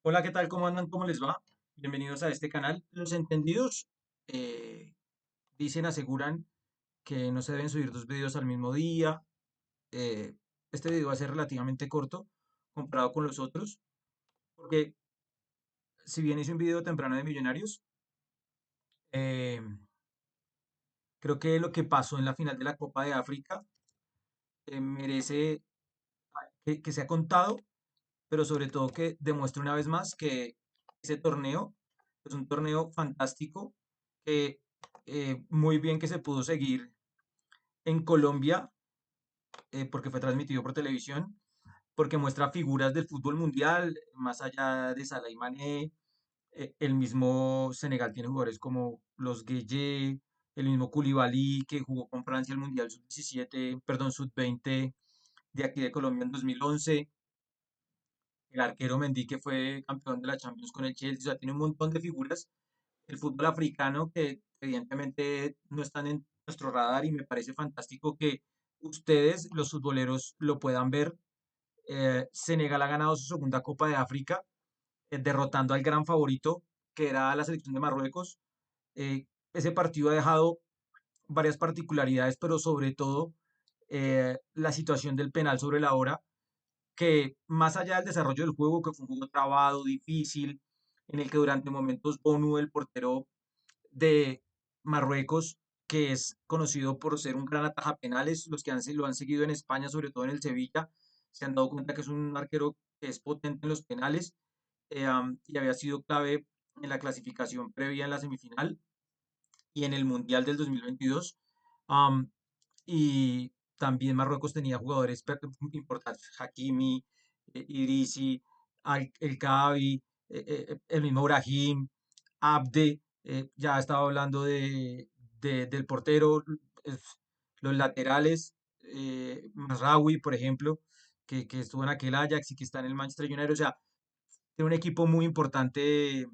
Hola, ¿qué tal? ¿Cómo andan? ¿Cómo les va? Bienvenidos a este canal. Los entendidos eh, aseguran que no se deben subir dos videos al mismo día. Eh, este video va a ser relativamente corto comparado con los otros, porque si bien hice un video temprano de Millonarios, eh, creo que lo que pasó en la final de la Copa de África merece que sea contado, pero sobre todo que demuestre una vez más que ese torneo es un torneo fantástico, que muy bien que se pudo seguir en Colombia, porque fue transmitido por televisión, porque muestra figuras del fútbol mundial, más allá de Salah y Mané. El mismo Senegal tiene jugadores como los Gueye, el mismo Koulibaly, que jugó con Francia el Mundial sub-17, perdón, sub-20 de aquí de Colombia en 2011. El arquero Mendy, que fue campeón de la Champions con el Chelsea. O sea, tiene un montón de figuras del fútbol africano que evidentemente no están en nuestro radar, y me parece fantástico que ustedes, los futboleros, lo puedan ver. Senegal ha ganado su segunda Copa de África, derrotando al gran favorito, que era la selección de Marruecos. Ese partido ha dejado varias particularidades, pero sobre todo la situación del penal sobre la hora, que más allá del desarrollo del juego, que fue un juego trabado, difícil, en el que durante momentos Bonu, el portero de Marruecos, que es conocido por ser un gran ataja penales, los que lo han seguido en España, sobre todo en el Sevilla, se han dado cuenta que es un arquero que es potente en los penales, y había sido clave en la clasificación previa en la semifinal y en el Mundial del 2022. am, y también Marruecos tenía jugadores importantes: Hakimi, Idrissi, El Kaabi, el mismo Brahim, Abde. Ya estaba hablando del portero, eh, los laterales, Mazraoui, por ejemplo, que estuvo en aquel Ajax y que está en el Manchester United. O sea, tiene un equipo muy importante,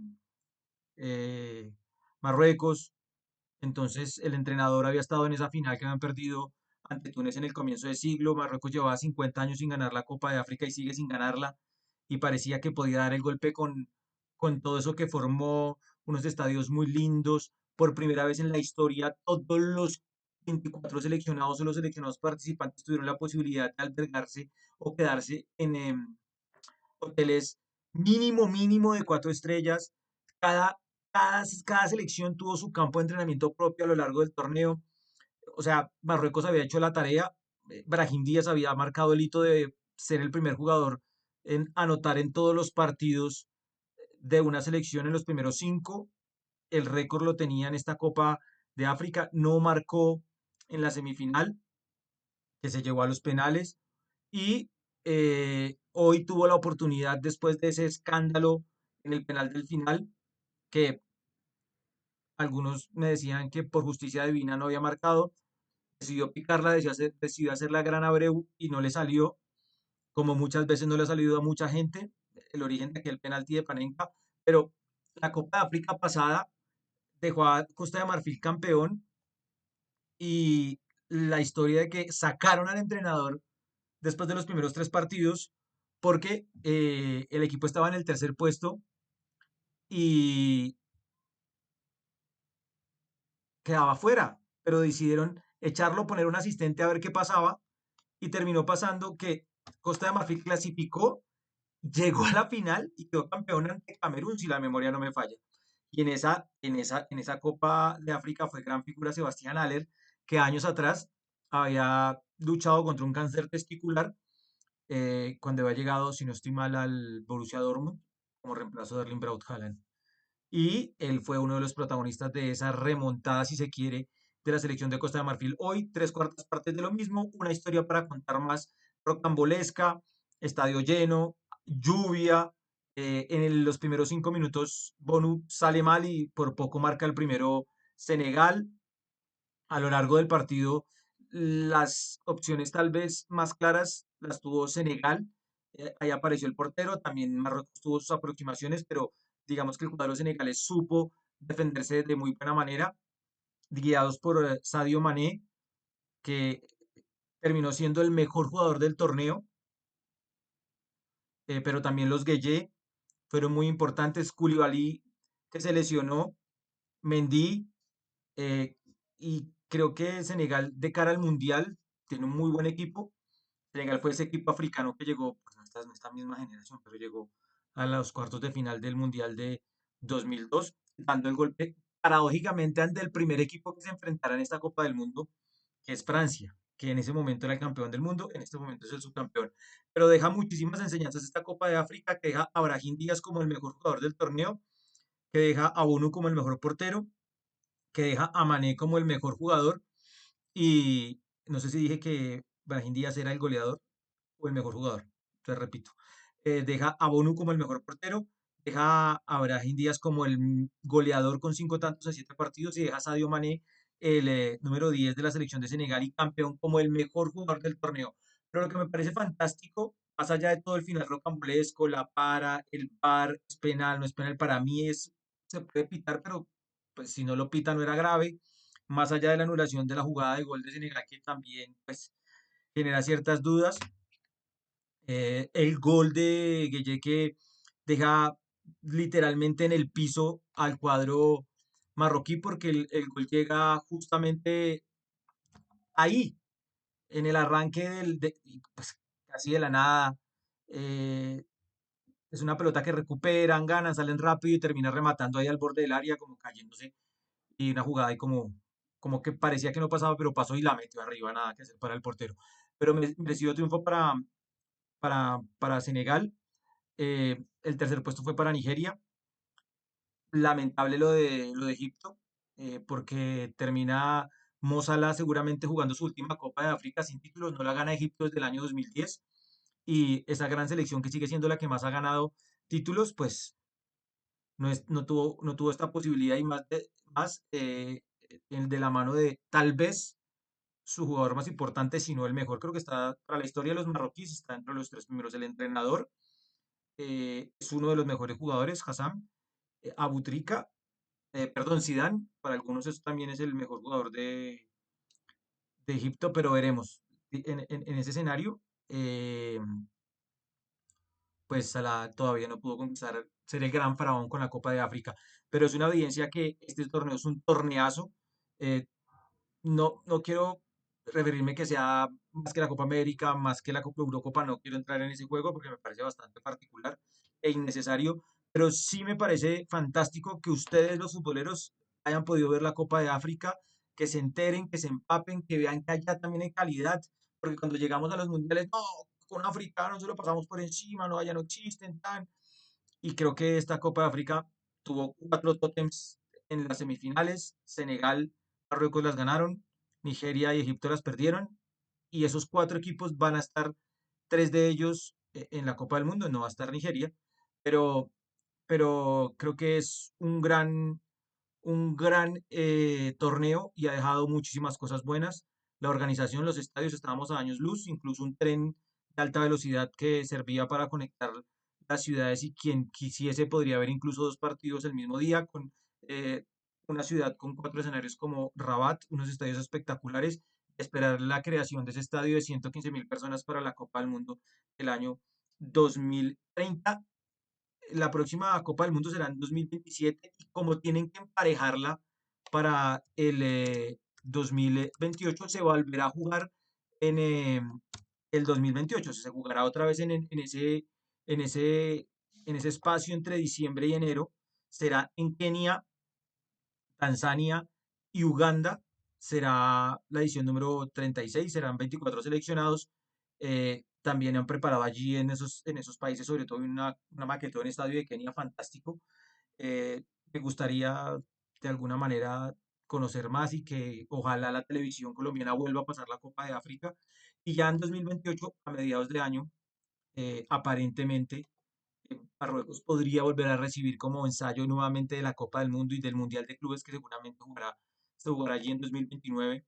eh, Marruecos. Entonces, el entrenador había estado en esa final que habían perdido ante Túnez en el comienzo de siglo. Marruecos llevaba 50 años sin ganar la Copa de África y sigue sin ganarla. Y parecía que podía dar el golpe con todo eso que formó, unos estadios muy lindos. Por primera vez en la historia, todos los 24 seleccionados o los seleccionados participantes tuvieron la posibilidad de albergarse o quedarse en hoteles mínimo de 4 estrellas. Cada, cada selección tuvo su campo de entrenamiento propio a lo largo del torneo. O sea, Marruecos había hecho la tarea. Brahim Díaz había marcado el hito de ser el primer jugador en anotar en todos los partidos de una selección en los primeros 5. El récord lo tenía en esta Copa de África. No marcó en la semifinal, que se llevó a los penales. Y hoy tuvo la oportunidad, después de ese escándalo en el penal del final, que algunos me decían que por justicia divina no había marcado, decidió picarla, decidió hacer la gran Abreu y no le salió, como muchas veces no le ha salido a mucha gente, el origen de aquel penalti de Panenka. Pero la Copa de África pasada dejó a Costa de Marfil campeón, y la historia de que sacaron al entrenador después de los primeros 3 partidos, porque el equipo estaba en el tercer puesto y quedaba fuera, pero decidieron echarlo, poner un asistente a ver qué pasaba, y terminó pasando que Costa de Marfil clasificó, llegó a la final y quedó campeón ante Camerún, si la memoria no me falla. Y en esa Copa de África fue gran figura Sebastián Haller, que años atrás había luchado contra un cáncer testicular, cuando había llegado, si no estoy mal, al Borussia Dortmund como reemplazo de Erling Braut Haaland. Y él fue uno de los protagonistas de esa remontada, si se quiere, de la selección de Costa de Marfil. Hoy, 3/4 partes de lo mismo, una historia para contar más rocambolesca, estadio lleno, lluvia. En los primeros 5 minutos, Bonu sale mal y por poco marca el primero Senegal. A lo largo del partido, las opciones tal vez más claras las tuvo Senegal. Ahí apareció el portero, también Marruecos tuvo sus aproximaciones, pero digamos que el jugador senegalés supo defenderse de muy buena manera, guiados por Sadio Mané, que terminó siendo el mejor jugador del torneo. Pero también los Gueye, fueron muy importantes. Koulibaly, que se lesionó, Mendy, eh, y creo que Senegal de cara al Mundial tiene un muy buen equipo. Senegal fue ese equipo africano que llegó, pues no esta misma generación, pero llegó a los cuartos de final del Mundial de 2002, dando el golpe paradójicamente ante el primer equipo que se enfrentará en esta Copa del Mundo, que es Francia, que en ese momento era el campeón del mundo, en este momento es el subcampeón. Pero deja muchísimas enseñanzas esta Copa de África, que deja a Brahim Díaz como el mejor jugador del torneo, que deja a Bono como el mejor portero, que deja a Mané como el mejor jugador, y no sé si dije que Brahim Díaz era el goleador o el mejor jugador. Te repito. Deja a Bonu como el mejor portero, deja a Brahim Díaz como el goleador con 5 tantos en 7 partidos y deja a Sadio Mané, el número 10 de la selección de Senegal y campeón como el mejor jugador del torneo. Pero lo que me parece fantástico, más allá de todo el final rocambolesco, la para, el VAR, es penal, no es penal, para mí se puede pitar, pero pues si no lo pita no era grave. Más allá de la anulación de la jugada de gol de Senegal, que también pues genera ciertas dudas, el gol de Gueye que deja literalmente en el piso al cuadro marroquí porque el gol llega justamente ahí, en el arranque y, pues, casi de la nada. eh, es una pelota que recuperan, ganan, salen rápido y termina rematando ahí al borde del área, como cayéndose. Y una jugada ahí como que parecía que no pasaba, pero pasó y la metió arriba, nada que hacer para el portero. Pero merecido triunfo para Senegal. El tercer puesto fue para Nigeria. Lamentable lo de Egipto, porque termina Mo Salah seguramente jugando su última Copa de África sin títulos. No la gana Egipto desde el año 2010. Y esa gran selección que sigue siendo la que más ha ganado títulos, pues no tuvo esta posibilidad y más de la mano de tal vez su jugador más importante, si no el mejor. Creo que está para la historia de los marroquíes, está entre los 3 primeros. El entrenador es uno de los mejores jugadores, Hassan. Abutrika, perdón, Zidane, para algunos eso también es el mejor jugador de Egipto, pero veremos. En ese escenario, eh, pues Salah todavía no pudo conquistar ser el gran faraón con la Copa de África, pero es una evidencia que este torneo es un torneazo. eh, no quiero referirme que sea más que la Copa América, más que la Copa Eurocopa, no quiero entrar en ese juego porque me parece bastante particular e innecesario, pero sí me parece fantástico que ustedes, los futboleros, hayan podido ver la Copa de África, que se enteren, que se empapen, que vean que allá también hay calidad, porque cuando llegamos a los mundiales, no, con africanos solo pasamos por encima, no, allá no existen, tan. Y creo que esta Copa de África tuvo 4 tótems en las semifinales. Senegal, Marruecos las ganaron, Nigeria y Egipto las perdieron. Y esos 4 equipos van a estar, 3 de ellos en la Copa del Mundo, no va a estar Nigeria, pero, pero creo que es un gran torneo y ha dejado muchísimas cosas buenas. La organización, los estadios, estábamos a años luz, incluso un tren de alta velocidad que servía para conectar las ciudades y quien quisiese podría ver incluso 2 partidos el mismo día con eh, una ciudad con 4 escenarios como Rabat, unos estadios espectaculares. Esperar la creación de ese estadio de 115.000 personas para la Copa del Mundo el año 2030. La próxima Copa del Mundo será en 2027 y como tienen que emparejarla para el 2028, se volverá a jugar en el 2028. Se jugará otra vez en ese, en ese espacio entre diciembre y enero. Será en Kenia, Tanzania y Uganda. Será la edición número 36, serán 24 seleccionados. También han preparado allí en esos países, sobre todo una maquetón estadio de Kenia fantástico. Me gustaría de alguna manera conocer más y que ojalá la televisión colombiana vuelva a pasar la Copa de África. Y ya en 2028, a mediados de año, aparentemente Marruecos podría volver a recibir como ensayo nuevamente de la Copa del Mundo y del Mundial de Clubes que seguramente se jugará allí en 2029,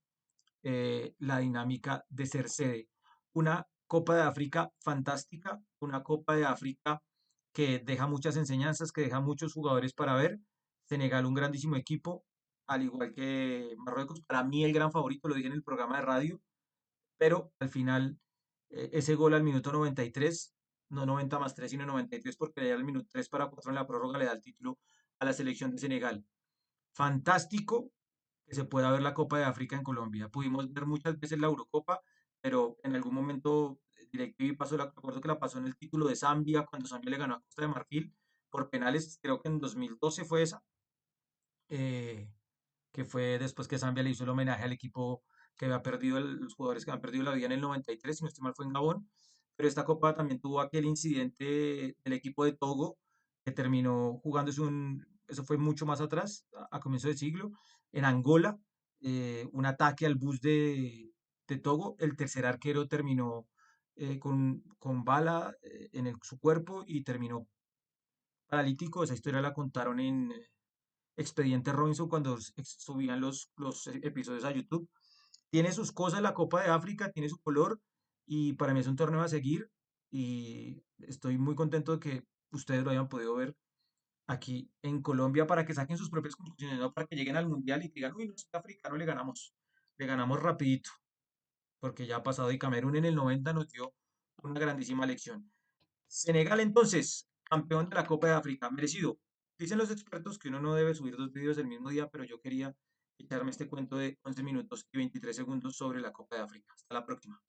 la dinámica de ser sede. Una Copa de África fantástica, una Copa de África que deja muchas enseñanzas, que deja muchos jugadores para ver. Senegal, un grandísimo equipo, al igual que Marruecos, para mí el gran favorito, lo dije en el programa de radio, pero al final ese gol al minuto 93 no 90 más 3 sino 93, porque ya el minuto 3 para 4 en la prórroga le da el título a la selección de Senegal. Fantástico que se pueda ver la Copa de África en Colombia. Pudimos ver muchas veces la Eurocopa, pero en algún momento DirecTV pasó, recuerdo que la pasó en el título de Zambia, cuando Zambia le ganó a Costa de Marfil por penales, creo que en 2012 fue esa, eh, que fue después que Zambia le hizo el homenaje al equipo que había perdido, los jugadores que han perdido la vida en el 93, si no estoy mal fue en Gabón, pero esta copa también tuvo aquel incidente del equipo de Togo, que terminó jugando, eso fue mucho más atrás, a comienzo de siglo, en Angola, un ataque al bus de Togo, el tercer arquero terminó con bala en su cuerpo y terminó paralítico. Esa historia la contaron en Expediente Robinson cuando subían los episodios a YouTube. Tiene sus cosas la Copa de África, tiene su color y para mí es un torneo a seguir y estoy muy contento de que ustedes lo hayan podido ver aquí en Colombia para que saquen sus propias conclusiones, no para que lleguen al Mundial y que digan, uy, no, este africano le ganamos rapidito, porque ya ha pasado y Camerún en el 90 nos dio una grandísima lección. Senegal entonces, campeón de la Copa de África, merecido. Dicen los expertos que uno no debe subir dos vídeos el mismo día, pero yo quería echarme este cuento de 11 minutos y 23 segundos sobre la Copa de África. Hasta la próxima.